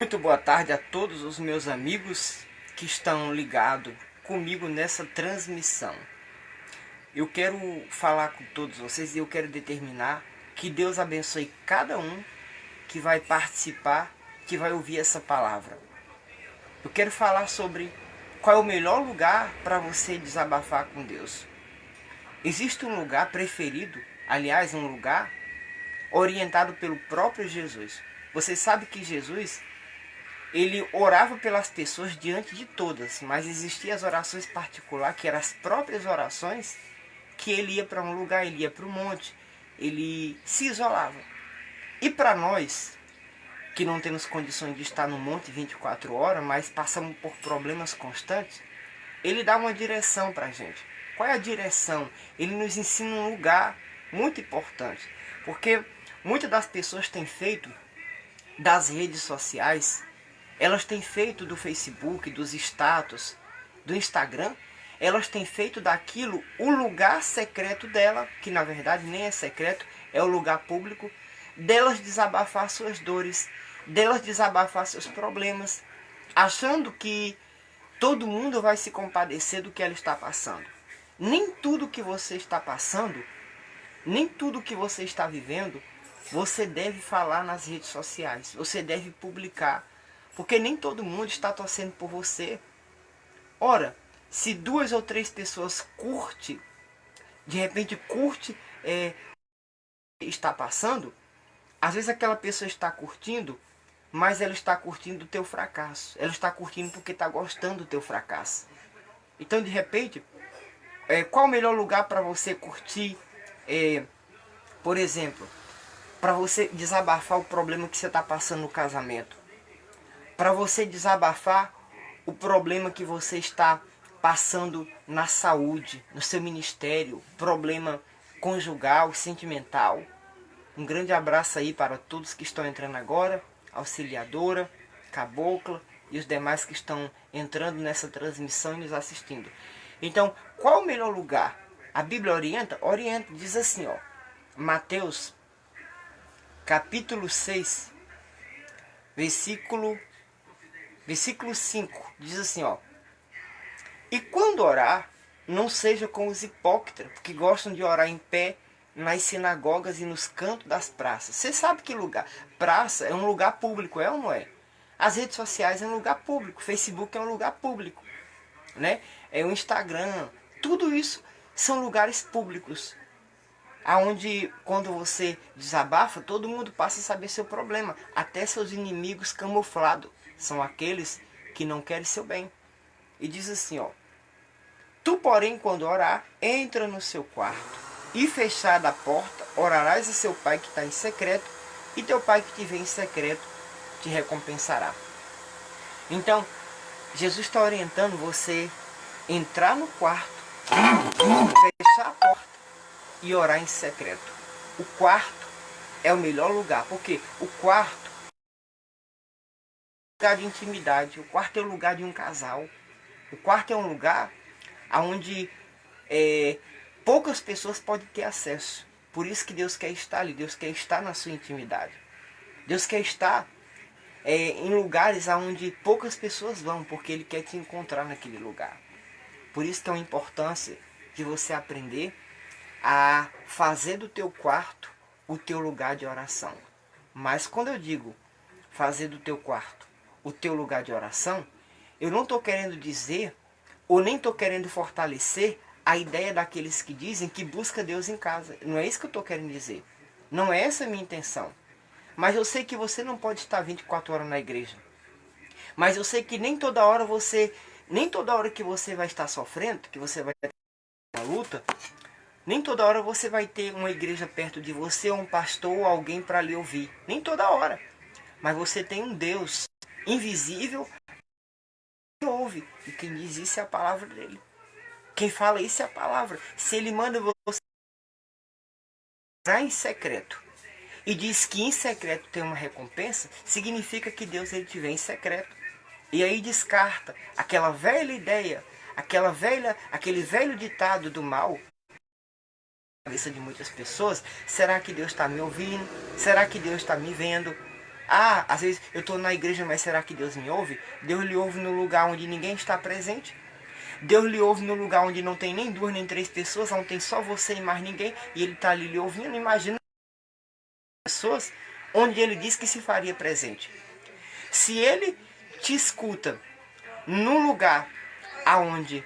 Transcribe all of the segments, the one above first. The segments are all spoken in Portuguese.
Muito boa tarde a todos os meus amigos que estão ligados comigo nessa transmissão. Eu quero falar com todos vocês e eu quero determinar que Deus abençoe cada um que vai participar, que vai ouvir essa palavra. Eu quero falar sobre qual é o melhor lugar para você desabafar com Deus. Existe um lugar preferido, aliás, um lugar orientado pelo próprio Jesus. Você sabe que Jesus, ele orava pelas pessoas diante de todas, mas existiam as orações particulares, que eram as próprias orações, que ele ia para um lugar, ele ia para o monte, ele se isolava. E para nós, que não temos condições de estar no monte 24 horas, mas passamos por problemas constantes, ele dá uma direção para a gente. Qual é a direção? Ele nos ensina um lugar muito importante, porque muitas das pessoas têm feito das redes sociais, elas têm feito do Facebook, dos status, do Instagram, elas têm feito daquilo o lugar secreto dela, que na verdade nem é secreto, é o lugar público, delas desabafar suas dores, delas desabafar seus problemas, achando que todo mundo vai se compadecer do que ela está passando. Nem tudo que você está passando, nem tudo que você está vivendo, você deve falar nas redes sociais, você deve publicar, porque nem todo mundo está torcendo por você. Ora, se 2 ou 3 pessoas de repente curte está passando, às vezes aquela pessoa está curtindo, mas ela está curtindo o teu fracasso. Ela está curtindo porque está gostando do teu fracasso. Então, de repente, qual o melhor lugar para você curtir, por exemplo, para você desabafar o problema que você está passando no casamento? Para você desabafar o problema que você está passando na saúde, no seu ministério, problema conjugal, sentimental. Um grande abraço aí para todos que estão entrando agora, Auxiliadora, Cabocla e os demais que estão entrando nessa transmissão e nos assistindo. Então, qual o melhor lugar? A Bíblia orienta? Orienta, diz assim, ó, Mateus, capítulo 6, versículo 5, diz assim, ó: e quando orar, não seja como os hipócritas, que gostam de orar em pé nas sinagogas e nos cantos das praças. Você sabe que lugar? Praça é um lugar público, é ou não é? As redes sociais é um lugar público, Facebook é um lugar público, né? É o Instagram, tudo isso são lugares públicos, aonde quando você desabafa, todo mundo passa a saber seu problema, até seus inimigos camuflados, são aqueles que não querem seu bem. E diz assim, ó: tu, porém, quando orar, entra no seu quarto, e fechada a porta, orarás a seu pai que está em secreto, e teu pai que te vê em secreto te recompensará. Então, Jesus está orientando você entrar no quarto, fechar a porta e orar em secreto. O quarto é o melhor lugar, porque o quarto é um lugar de intimidade, o quarto é o lugar de um casal, o quarto é um lugar onde poucas pessoas podem ter acesso. Por isso que Deus quer estar ali, Deus quer estar na sua intimidade. Deus quer estar em lugares onde poucas pessoas vão, porque Ele quer te encontrar naquele lugar. Por isso que é uma importância de você aprender a fazer do teu quarto o teu lugar de oração. Mas quando eu digo fazer do teu quarto o teu lugar de oração, eu não estou querendo dizer, ou nem estou querendo fortalecer a ideia daqueles que dizem que busca Deus em casa. Não é isso que eu estou querendo dizer. Não é essa a minha intenção. Mas eu sei que você não pode estar 24 horas na igreja. Mas eu sei que nem toda hora que você vai estar sofrendo, que você vai ter uma luta, nem toda hora você vai ter uma igreja perto de você, ou um pastor, ou alguém para lhe ouvir. Nem toda hora. Mas você tem um Deus invisível que ouve. E quem diz isso é a palavra dele. Quem fala isso é a palavra. Se ele manda você orar em secreto e diz que em secreto tem uma recompensa, significa que Deus ele te vê em secreto. E aí descarta aquela velha ideia, aquele velho ditado do mal na cabeça de muitas pessoas. Será que Deus está me ouvindo? Será que Deus está me vendo? Ah, às vezes eu estou na igreja, mas será que Deus me ouve? Deus lhe ouve no lugar onde ninguém está presente. Deus lhe ouve no lugar onde não tem nem duas nem três pessoas, onde tem só você e mais ninguém, e ele está ali lhe ouvindo. Imagina pessoas onde ele diz que se faria presente. Se ele te escuta num aonde,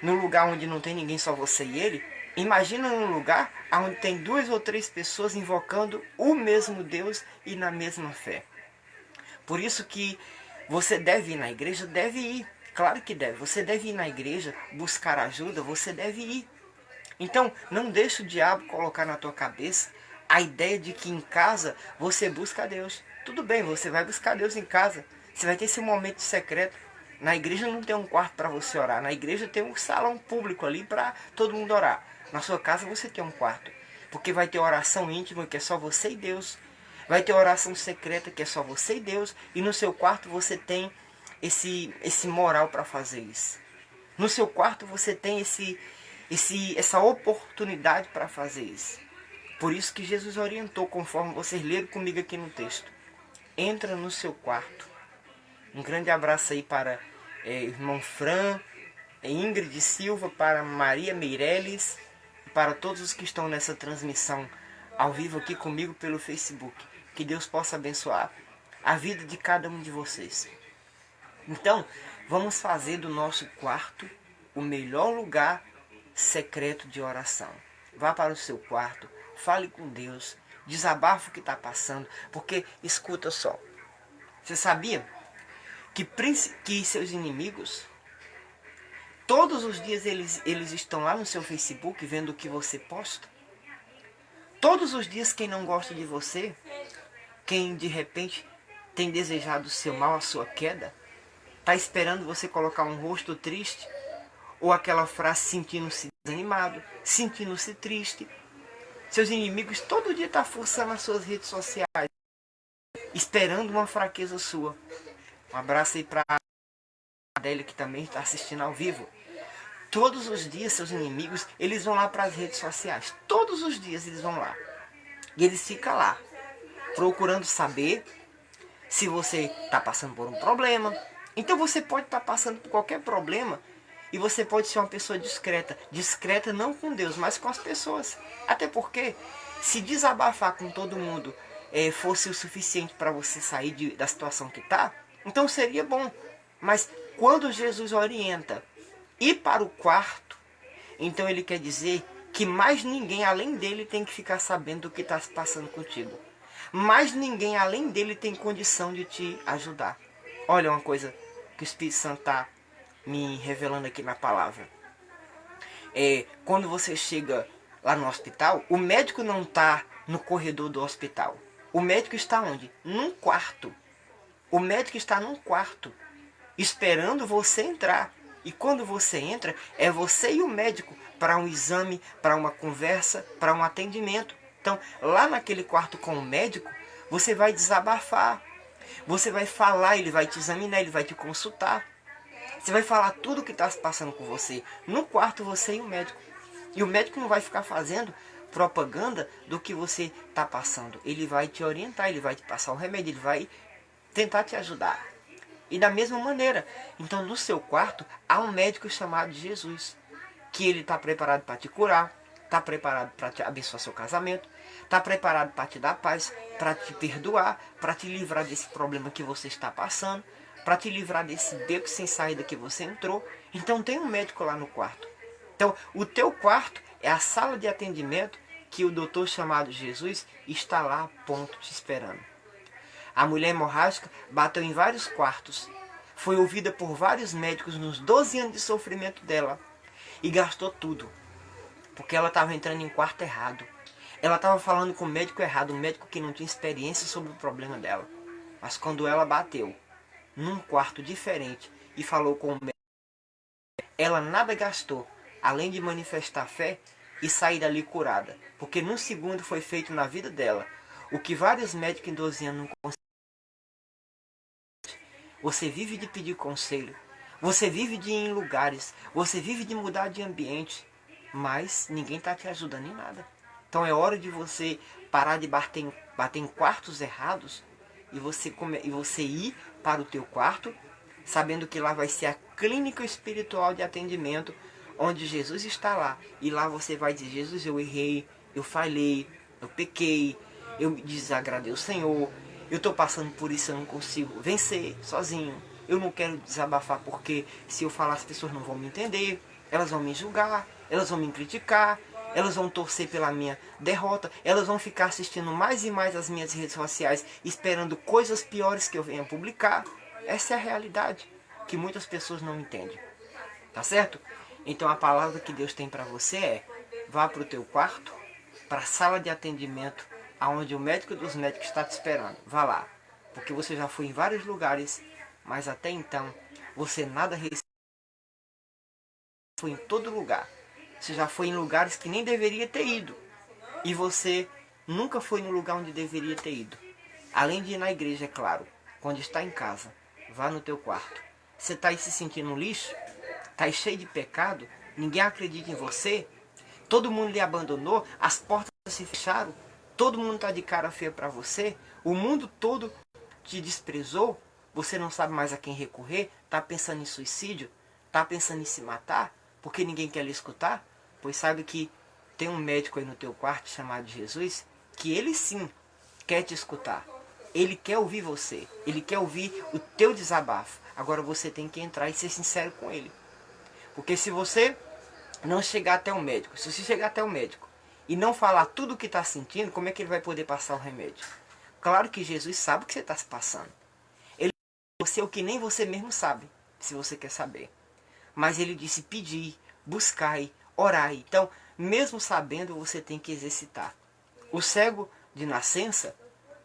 no lugar onde não tem ninguém, só você e ele, imagina num lugar onde tem duas ou três pessoas invocando o mesmo Deus e na mesma fé. Por isso que você deve ir na igreja, deve ir. Claro que deve. Você deve ir na igreja, buscar ajuda, você deve ir. Então, não deixe o diabo colocar na tua cabeça a ideia de que em casa você busca Deus. Tudo bem, você vai buscar Deus em casa. Você vai ter esse momento secreto. Na igreja não tem um quarto para você orar. Na igreja tem um salão público ali para todo mundo orar. Na sua casa você tem um quarto. Porque vai ter oração íntima que é só você e Deus. Vai ter oração secreta que é só você e Deus. E no seu quarto você tem esse moral para fazer isso. No seu quarto você tem essa oportunidade para fazer isso. Por isso que Jesus orientou, conforme vocês leram comigo aqui no texto. Entra no seu quarto. Um grande abraço aí para irmão Fran, Ingrid Silva, para Maria Meireles, para todos os que estão nessa transmissão ao vivo aqui comigo pelo Facebook. Que Deus possa abençoar a vida de cada um de vocês. Então, vamos fazer do nosso quarto o melhor lugar secreto de oração. Vá para o seu quarto, fale com Deus, desabafe o que está passando, porque escuta só, você sabia que seus inimigos, todos os dias eles estão lá no seu Facebook vendo o que você posta? Todos os dias quem não gosta de você, quem de repente tem desejado o seu mal, a sua queda, está esperando você colocar um rosto triste, ou aquela frase sentindo-se desanimado, sentindo-se triste. Seus inimigos todo dia estão forçando as suas redes sociais, esperando uma fraqueza sua. Um abraço aí para a Adélia que também está assistindo ao vivo. Todos os dias seus inimigos, eles vão lá para as redes sociais. Todos os dias eles vão lá. E eles ficam lá, procurando saber se você está passando por um problema. Então você pode estar passando por qualquer problema e você pode ser uma pessoa discreta. Discreta não com Deus, mas com as pessoas. Até porque se desabafar com todo mundo fosse o suficiente para você sair da situação que está, então seria bom. Mas quando Jesus orienta ir para o quarto, então ele quer dizer que mais ninguém além dele tem que ficar sabendo do que está se passando contigo. Mais ninguém além dele tem condição de te ajudar. Olha uma coisa que o Espírito Santo está me revelando aqui na palavra. Quando você chega lá no hospital, o médico não está no corredor do hospital. O médico está onde? Num quarto. O médico está num quarto, esperando você entrar. E quando você entra, é você e o médico para um exame, para uma conversa, para um atendimento. Então, lá naquele quarto com o médico, você vai desabafar. Você vai falar, ele vai te examinar, ele vai te consultar. Você vai falar tudo o que está se passando com você. No quarto, você e o médico. E o médico não vai ficar fazendo propaganda do que você está passando. Ele vai te orientar, ele vai te passar o remédio, ele vai tentar te ajudar. E da mesma maneira, então no seu quarto há um médico chamado Jesus, que ele está preparado para te curar, está preparado para te abençoar seu casamento, está preparado para te dar paz, para te perdoar, para te livrar desse problema que você está passando, para te livrar desse beco sem saída que você entrou. Então tem um médico lá no quarto. Então o teu quarto é a sala de atendimento que o doutor chamado Jesus está lá a ponto te esperando. A mulher hemorrágica bateu em vários quartos, foi ouvida por vários médicos nos 12 anos de sofrimento dela e gastou tudo, porque ela estava entrando em quarto errado. Ela estava falando com o médico errado, um médico que não tinha experiência sobre o problema dela. Mas quando ela bateu num quarto diferente e falou com o médico, ela nada gastou, além de manifestar fé e sair dali curada, porque num segundo foi feito na vida dela o que vários médicos em 12 anos não conseguiram. Você vive de pedir conselho, você vive de ir em lugares, você vive de mudar de ambiente, mas ninguém está te ajudando em nada. Então é hora de você parar de bater em quartos errados e você ir para o teu quarto, sabendo que lá vai ser a clínica espiritual de atendimento, onde Jesus está lá. E lá você vai dizer: Jesus, eu errei, eu falhei, eu pequei, eu desagradei o Senhor, eu estou passando por isso, eu não consigo vencer sozinho. Eu não quero desabafar porque se eu falar as pessoas não vão me entender, elas vão me julgar, elas vão me criticar, elas vão torcer pela minha derrota, elas vão ficar assistindo mais e mais as minhas redes sociais, esperando coisas piores que eu venha publicar. Essa é a realidade que muitas pessoas não entendem. Tá certo? Então a palavra que Deus tem para você é: vá para o teu quarto, para a sala de atendimento, aonde o médico dos médicos está te esperando. Vá lá, porque você já foi em vários lugares, mas até então você nada recebeu. Foi em todo lugar. Você já foi em lugares que nem deveria ter ido. E você nunca foi no lugar onde deveria ter ido. Além de ir na igreja, é claro. Quando está em casa, vá no teu quarto. Você está aí se sentindo um lixo? Está aí cheio de pecado? Ninguém acredita em você? Todo mundo lhe abandonou? As portas se fecharam? Todo mundo está de cara feia para você? O mundo todo te desprezou? Você não sabe mais a quem recorrer? Está pensando em suicídio? Está pensando em se matar? Porque ninguém quer lhe escutar? Pois sabe que tem um médico aí no teu quarto chamado Jesus, que ele sim quer te escutar. Ele quer ouvir você. Ele quer ouvir o teu desabafo. Agora você tem que entrar e ser sincero com ele. Porque se você não chegar até o médico, se você chegar até o médico e não falar tudo o que está sentindo, como é que ele vai poder passar o remédio? Claro que Jesus sabe o que você está se passando. Ele disse você o que nem você mesmo sabe, se você quer saber. Mas ele disse: pedir, buscai, orai. Então, mesmo sabendo, você tem que exercitar. O cego de nascença,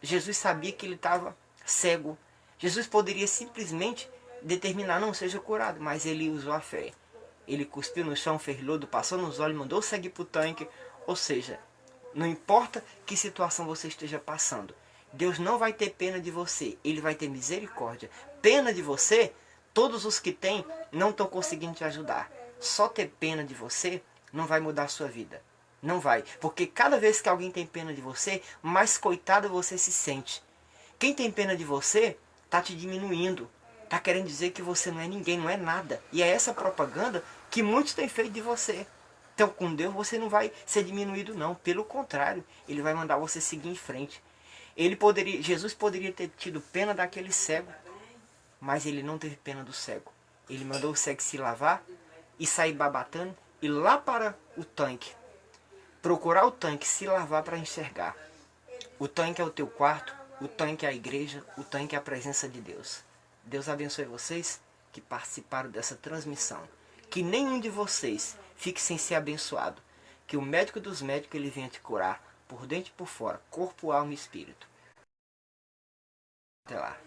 Jesus sabia que ele estava cego. Jesus poderia simplesmente determinar: não, seja curado, mas ele usou a fé. Ele cuspiu no chão, fez lodo, passou nos olhos, mandou seguir para o tanque. Ou seja, não importa que situação você esteja passando, Deus não vai ter pena de você, Ele vai ter misericórdia. Pena de você, todos os que têm não estão conseguindo te ajudar. Só ter pena de você não vai mudar a sua vida. Não vai. Porque cada vez que alguém tem pena de você, mais coitado você se sente. Quem tem pena de você está te diminuindo. Está querendo dizer que você não é ninguém, não é nada. E é essa propaganda que muitos têm feito de você. Então com Deus você não vai ser diminuído não. Pelo contrário, Ele vai mandar você seguir em frente. Jesus poderia ter tido pena daquele cego, mas Ele não teve pena do cego. Ele mandou o cego se lavar e sair babatando e lá para o tanque. Procurar o tanque, se lavar para enxergar. O tanque é o teu quarto, o tanque é a igreja, o tanque é a presença de Deus. Deus abençoe vocês que participaram dessa transmissão. Que nenhum de vocês fique sem ser abençoado. Que o médico dos médicos ele venha te curar por dentro e por fora, corpo, alma e espírito. Até lá.